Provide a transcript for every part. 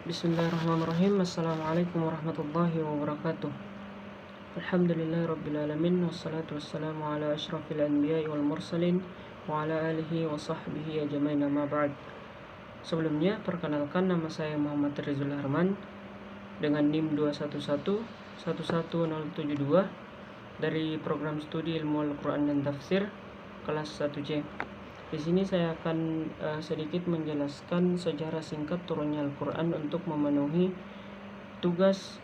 Bismillahirrahmanirrahim. Assalamualaikum warahmatullahi wabarakatuh. Alhamdulillahirrabbilalamin. Wassalatu wassalamu ala ashrafil anbiya'i wal mursalin wa ala alihi wa sahbihi ajmain, amma ba'd. Sebelumnya, perkenalkan, nama saya Muhammad Rizul Harman dengan NIM 211111072 dari program studi ilmu Al-Quran dan Tafsir kelas 1C. Di sini saya akan sedikit menjelaskan sejarah singkat turunnya Al-Quran untuk memenuhi tugas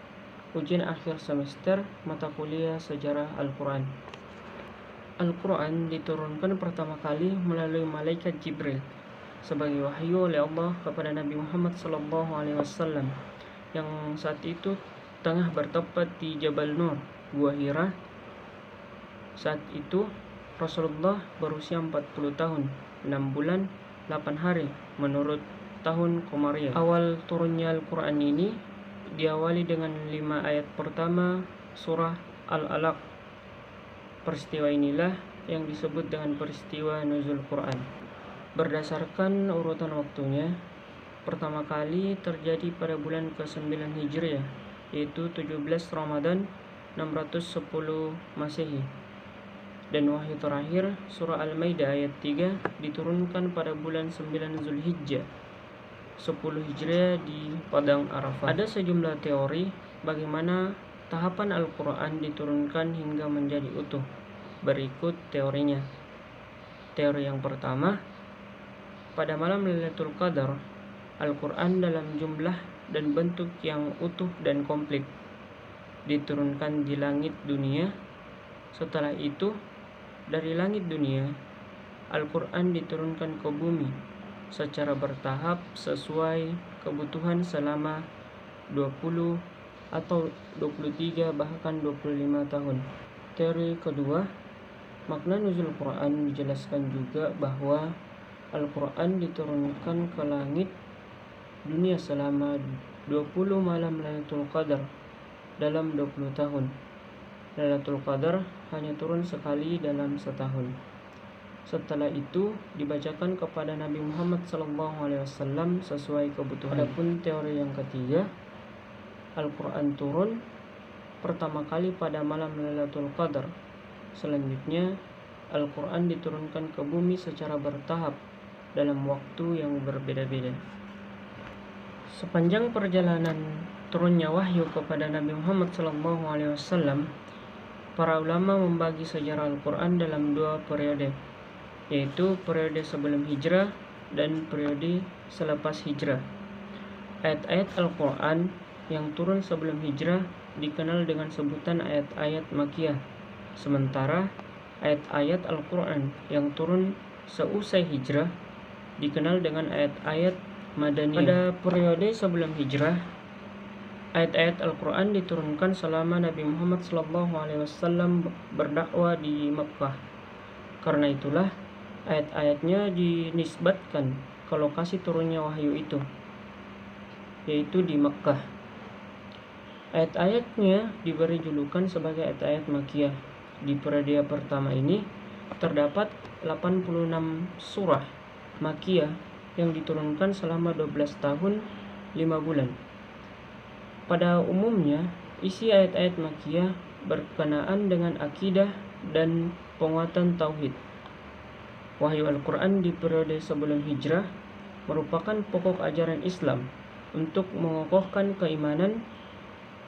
ujian akhir semester mata kuliah sejarah Al-Quran. Al-Quran diturunkan pertama kali melalui malaikat Jibril sebagai wahyu oleh Allah kepada Nabi Muhammad SAW yang saat itu tengah bertempat di Jabal Nur, Gua Hira. Saat itu Rasulullah berusia 40 tahun, 6 bulan, 8 hari menurut tahun Komariah. Awal turunnya Al-Quran ini diawali dengan 5 ayat pertama surah Al-Alaq. Peristiwa inilah yang disebut dengan peristiwa nuzul Quran. Berdasarkan urutan waktunya, pertama kali terjadi pada bulan ke-9 Hijriah, yaitu 17 Ramadan 610 Masehi. Dan wahyu terakhir surah Al-Maidah ayat 3 diturunkan pada bulan 9 Zulhijjah 10 Hijriah di Padang Arafah. Ada sejumlah teori bagaimana tahapan Al-Quran diturunkan hingga menjadi utuh. Berikut teorinya. Teori yang pertama, pada malam Lailatul Qadar, Al-Quran dalam jumlah dan bentuk yang utuh dan komplit diturunkan di langit dunia. Setelah itu, dari langit dunia, Al-Quran diturunkan ke bumi secara bertahap sesuai kebutuhan selama 20 atau 23 bahkan 25 tahun. Teori kedua, makna nuzul Quran dijelaskan juga bahwa Al-Quran diturunkan ke langit dunia selama 20 malam Lailatul Qadar dalam 20 tahun. Lailatul Qadar hanya turun sekali dalam setahun. Setelah itu dibacakan kepada Nabi Muhammad SAW sesuai kebutuhan. Adapun teori yang ketiga, Al-Quran turun pertama kali pada malam Lailatul Qadar. Selanjutnya Al-Quran diturunkan ke bumi secara bertahap dalam waktu yang berbeda-beda. Sepanjang perjalanan turunnya wahyu kepada Nabi Muhammad SAW, para ulama membagi sejarah Al-Quran dalam 2 periode, yaitu periode sebelum hijrah dan periode selepas hijrah. Ayat-ayat Al-Quran yang turun sebelum hijrah dikenal dengan sebutan ayat-ayat Makkiyah, sementara ayat-ayat Al-Quran yang turun seusai hijrah dikenal dengan ayat-ayat Madaniyah. Pada periode sebelum hijrah, ayat-ayat Al-Quran diturunkan selama Nabi Muhammad SAW berdakwah di Makkah. Karena itulah ayat-ayatnya dinisbatkan ke lokasi turunnya wahyu itu, yaitu di Makkah. Ayat-ayatnya diberi julukan sebagai ayat-ayat Makkiyah. Di periode pertama ini terdapat 86 surah Makkiyah yang diturunkan selama 12 tahun 5 bulan. Pada umumnya, isi ayat-ayat Makkiyah berkenaan dengan akidah dan penguatan tauhid. Wahyu Al-Quran di periode sebelum hijrah merupakan pokok ajaran Islam untuk mengokohkan keimanan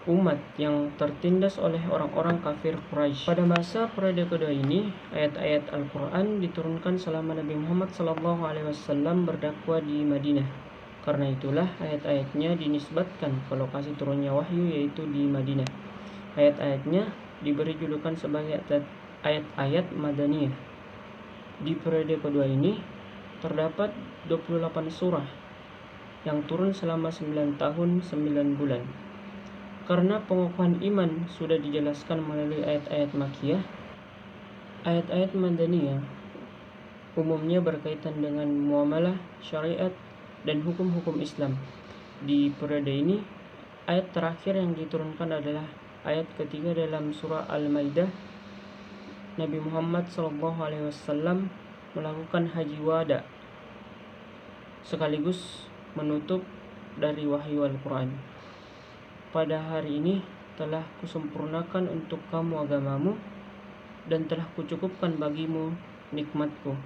umat yang tertindas oleh orang-orang kafir Quraisy. Pada masa periode kedua ini, ayat-ayat Al-Quran diturunkan selama Nabi Muhammad SAW berdakwah di Madinah. Karena itulah ayat-ayatnya dinisbatkan ke lokasi turunnya wahyu, yaitu di Madinah. Ayat-ayatnya diberi julukan sebagai ayat-ayat Madaniyah. Di periode kedua ini terdapat 28 surah yang turun selama 9 tahun 9 bulan. Karena pengokohan iman sudah dijelaskan melalui ayat-ayat Makkiyah, ayat-ayat Madaniyah umumnya berkaitan dengan muamalah, syariat, dan hukum-hukum Islam. Di periode ini, ayat terakhir yang diturunkan adalah ayat ketiga dalam surah Al-Maidah. Nabi Muhammad SAW melakukan haji wada sekaligus menutup dari wahyu Al-Quran. Pada hari ini telah kusempurnakan untuk kamu agamamu, dan telah kucukupkan bagimu nikmatku,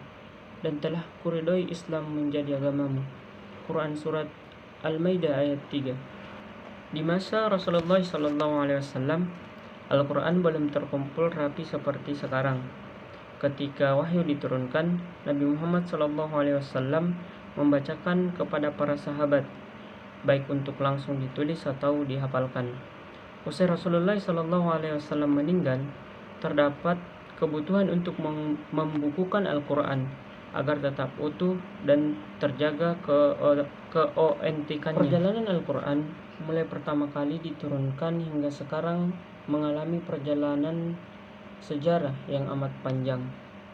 dan telah kuridhoi Islam menjadi agamamu. Quran Surat Al-Maidah ayat 3. Di masa Rasulullah SAW, Al-Quran belum terkumpul rapi seperti sekarang. Ketika wahyu diturunkan, Nabi Muhammad SAW membacakan kepada para sahabat, baik untuk langsung ditulis atau dihafalkan. Usai Rasulullah SAW meninggal, terdapat kebutuhan untuk membukukan Al-Quran agar tetap utuh dan terjaga keautentikannya. Perjalanan Al-Quran mulai pertama kali diturunkan hingga sekarang mengalami perjalanan sejarah yang amat panjang,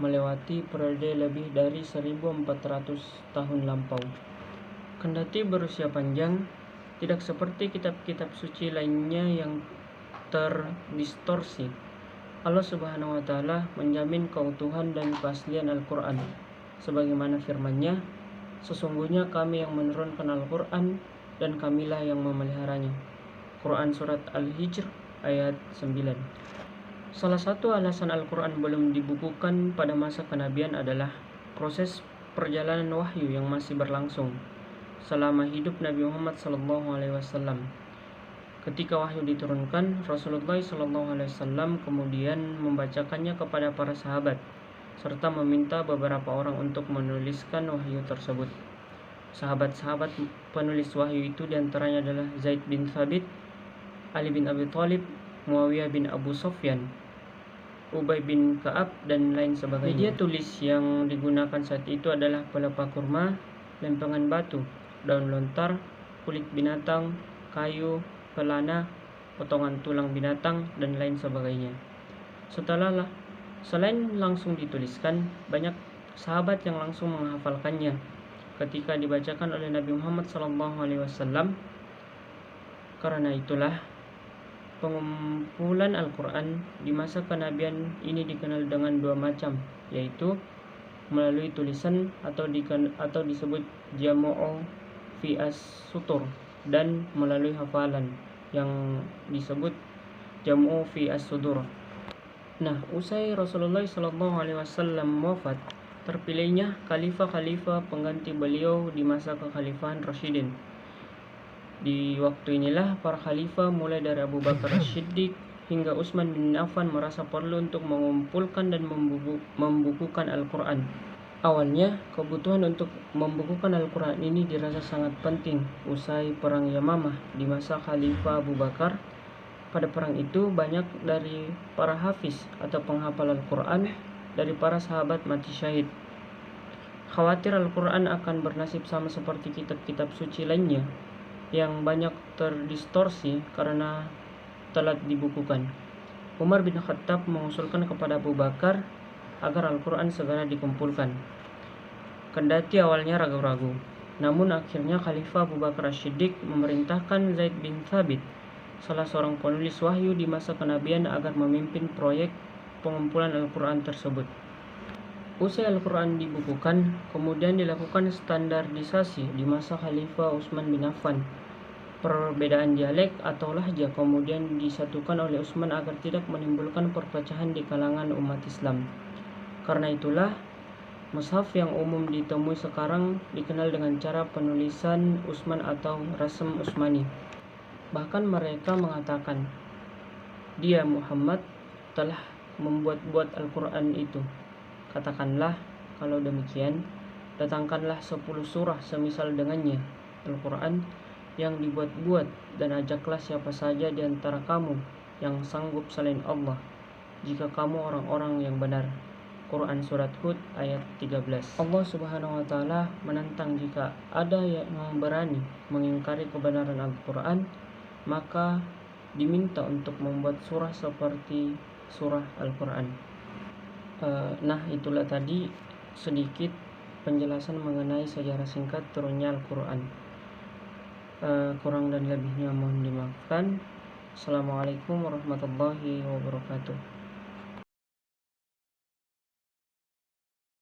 melewati periode lebih dari 1400 tahun lampau. Kendati berusia panjang, tidak seperti kitab-kitab suci lainnya yang terdistorsi. Allah Subhanahu wa Ta'ala menjamin keutuhan dan keaslian Al-Quran, sebagaimana firman-Nya, sesungguhnya kami yang menurunkan Al-Quran dan kamilah yang memeliharanya. Quran Surat Al-Hijr ayat 9. Salah satu alasan Al-Quran belum dibukukan pada masa kenabian adalah proses perjalanan wahyu yang masih berlangsung selama hidup Nabi Muhammad SAW. Ketika wahyu diturunkan, Rasulullah SAW kemudian membacakannya kepada para sahabat, serta meminta beberapa orang untuk menuliskan wahyu tersebut. Sahabat-sahabat penulis wahyu itu diantaranya adalah Zaid bin Thabit, Ali bin Abi Thalib, Muawiyah bin Abu Sufyan, Ubay bin Ka'ab, dan lain sebagainya. Media tulis yang digunakan saat itu adalah pelepah kurma, lempengan batu, daun lontar, kulit binatang, kayu, pelana, potongan tulang binatang, dan lain sebagainya. Selain langsung dituliskan, banyak sahabat yang langsung menghafalkannya ketika dibacakan oleh Nabi Muhammad SAW. Karena itulah, pengumpulan Al-Quran di masa kenabian ini dikenal dengan dua macam, yaitu melalui tulisan atau disebut jam'u fi as-sutur, dan melalui hafalan yang disebut jam'u fi as-sudur. Nah, usai Rasulullah SAW wafat, terpilihnya khalifah-khalifah pengganti beliau di masa kekhalifahan Rasyidin. Di waktu inilah para khalifah mulai dari Abu Bakar As-Siddiq hingga Utsman bin Affan merasa perlu untuk mengumpulkan dan membukukan Al-Quran. Awalnya, kebutuhan untuk membukukan Al-Quran ini dirasa sangat penting usai Perang Yamamah di masa Khalifah Abu Bakar. Pada perang itu, banyak dari para hafiz atau penghafal Al-Quran dari para sahabat mati syahid. Khawatir Al-Quran akan bernasib sama seperti kitab-kitab suci lainnya yang banyak terdistorsi karena telat dibukukan. Umar bin Khattab mengusulkan kepada Abu Bakar agar Al-Quran segera dikumpulkan. Kendati awalnya ragu-ragu, namun akhirnya Khalifah Abu Bakar As-Siddiq memerintahkan Zaid bin Thabit, salah seorang penulis wahyu di masa kenabian, agar memimpin proyek pengumpulan Al-Quran tersebut. Usai Al-Quran dibukukan, kemudian dilakukan standarisasi di masa Khalifah Utsman bin Affan. Perbedaan dialek atau lahja kemudian disatukan oleh Utsman agar tidak menimbulkan perpecahan di kalangan umat Islam. Karena itulah, mushaf yang umum ditemui sekarang dikenal dengan cara penulisan Utsman atau Rasm Utsmani. Bahkan mereka mengatakan, dia Muhammad telah membuat-buat Al-Quran itu. Katakanlah, kalau demikian, datangkanlah 10 surah semisal dengannya, Al-Quran, yang dibuat-buat, dan ajaklah siapa saja di antara kamu yang sanggup selain Allah, jika kamu orang-orang yang benar. Quran Surat Hud ayat 13. Allah Subhanahu wa Ta'ala menantang jika ada yang berani mengingkari kebenaran Al-Quran, maka diminta untuk membuat surah seperti surah Al-Quran. Nah, itulah tadi sedikit penjelasan mengenai sejarah singkat turunnya Al-Quran. Kurang dan lebihnya mohon dimaafkan. Assalamualaikum warahmatullahi wabarakatuh.